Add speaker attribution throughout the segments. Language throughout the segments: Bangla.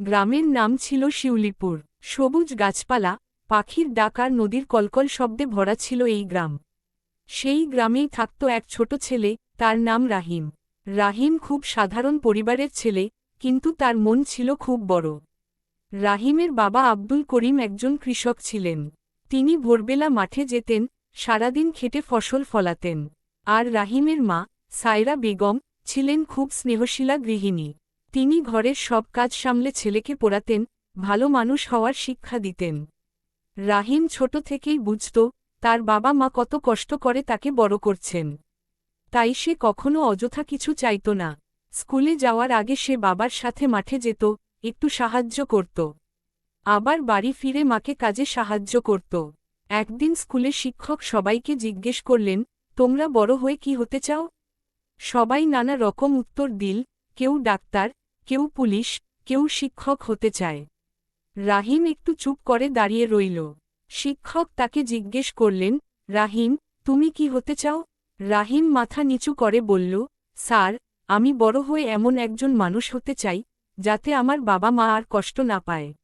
Speaker 1: গ্রামের নাম ছিল শিউলিপুর। সবুজ গাছপালা, পাখির ডাক আর নদীর কলকল শব্দে ভরা ছিল এই গ্রাম। সেই গ্রামেই থাকত এক ছোট ছেলে, তার নাম রাহিম। রাহিম খুব সাধারণ পরিবারের ছেলে, কিন্তু তার মন ছিল খুব বড়। রাহিমের বাবা আব্দুল করিম একজন কৃষক ছিলেন। তিনি ভোরবেলা মাঠে যেতেন, সারাদিন খেটে ফসল ফলাতেন। আর রাহিমের মা, সায়রা বেগম, ছিলেন খুব স্নেহশীলা গৃহিণী। তিনি ঘরের সব কাজ সামলে ছেলেকে পড়াতেন, ভালো মানুষ হওয়ার শিক্ষা দিতেন। রাহিম ছোট থেকেই বুঝত, তার বাবা মা কত কষ্ট করে তাকে বড় করছেন। তাই সে কখনো অযথা কিছু চাইত না। স্কুলে যাওয়ার আগে সে বাবার সাথে মাঠে যেত, একটু সাহায্য করত। আবার বাড়ি ফিরে মাকে কাজে সাহায্য করত। একদিন স্কুলে শিক্ষক সবাইকে জিজ্ঞেস করলেন, তোমরা বড় হয়ে কি হতে চাও? সবাই নানা রকম উত্তর দিল, কেউ ডাক্তার, কেউ পুলিশ, কেউ শিক্ষক হতে চায়। রাহিম একটু চুপ করে দাঁড়িয়ে রইল। শিক্ষক তাকে জিজ্ঞেস করলেন, রাহিম, তুমি কি হতে চাও? রাহিম মাথা নিচু করে বলল, স্যার, আমি বড় হয়ে এমন একজন মানুষ হতে চাই, যাতে আমার বাবা মা আর কষ্ট না পায়।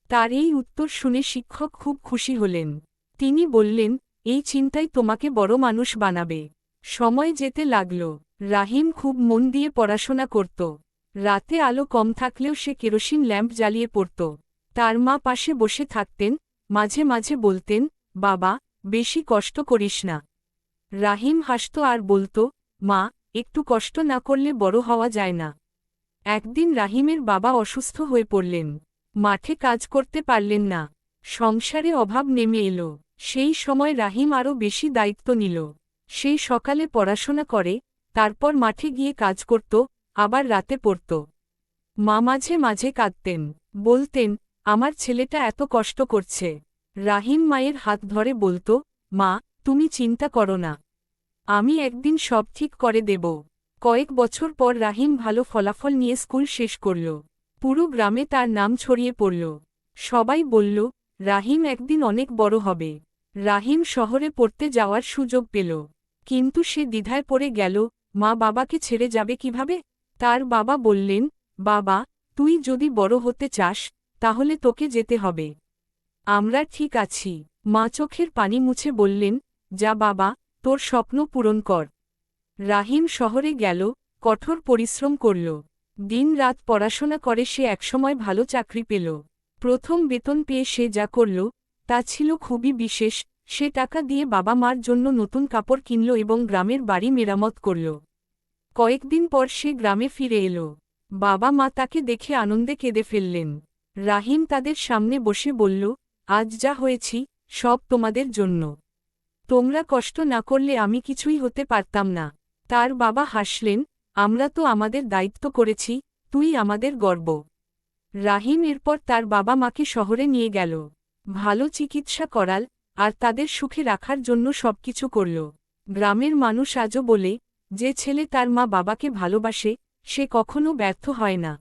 Speaker 1: তার এই উত্তর শুনে শিক্ষক খুব খুশি হলেন। তিনি বললেন, এই চিন্তাই তোমাকে বড় মানুষ বানাবে। সময় যেতে লাগল। রাহিম খুব মন দিয়ে পড়াশোনা করত। রাতে আলো কম থাকলেও সে কেরোসিন ল্যাম্প জ্বালিয়ে পড়ত। তার মা পাশে বসে থাকতেন, মাঝে মাঝে বলতেন, বাবা, বেশি কষ্ট করিস না। রাহিম হাসত আর বলত, মা, একটু কষ্ট না করলে বড় হওয়া যায় না। একদিন রাহিমের বাবা অসুস্থ হয়ে পড়লেন। মাঠে কাজ করতে পারলেন না। সংসারে অভাব নেমে এলো। সেই সময় রাহিম আরও বেশি দায়িত্ব নিল। সেই সকালে পড়াশোনা করে, তারপর মাঠে গিয়ে কাজ করত, আবার রাতে পড়ত। মা মাঝে মাঝে কাঁদতেন, বলতেন, আমার ছেলেটা এত কষ্ট করছে। রাহিম মায়ের হাত ধরে বলত, মা, তুমি চিন্তা করো না। আমি একদিন সব ঠিক করে দেব। কয়েক বছর পর রাহিম ভালো ফলাফল নিয়ে স্কুল শেষ করল। পুরো গ্রামে তার নাম ছড়িয়ে পড়ল। সবাই বলল, রাহিম একদিন অনেক বড় হবে। রাহিম শহরে পড়তে যাওয়ার সুযোগ পেল। কিন্তু সে দ্বিধায় পড়ে গেল, মা বাবাকে ছেড়ে যাবে কিভাবে? তার বাবা বললেন, বাবা, তুই যদি বড় হতে চাস, তাহলে তোকে যেতে হবে। আমরা ঠিক আছি। মা চোখের পানি মুছে বললেন, যা বাবা, তোর স্বপ্ন পূরণ কর। রাহিম শহরে গেল, কঠোর পরিশ্রম করল। দিন রাত পড়াশোনা করে সে একসময় ভালো চাকরি পেল। প্রথম বেতন পেয়ে সে যা করল, তা ছিল খুবই বিশেষ। সে টাকা দিয়ে বাবা মার জন্য নতুন কাপড় কিনল এবং গ্রামের বাড়ি মেরামত করল। কয়েকদিন পর সে গ্রামে ফিরে এলো। বাবা মা তাকে দেখে আনন্দে কেঁদে ফেললেন। রাহিম তাদের সামনে বসে বলল, আজ যা হয়েছি, সব তোমাদের জন্য। তোমরা কষ্ট না করলে আমি কিছুই হতে পারতাম না। তার বাবা হাসলেন, আমরা তো আমাদের দায়িত্ব করেছি, তুই আমাদের গর্ব। রাহিম এরপর তার বাবা মাকে শহরে নিয়ে গেল। ভালো চিকিৎসা করাল, আর তাদের সুখে রাখার জন্য সবকিছু করল। গ্রামের মানুষ আজও বলে, যে ছেলে তার মা বাবাকে ভালোবাসে, সে কখনো ব্যর্থ হয় না।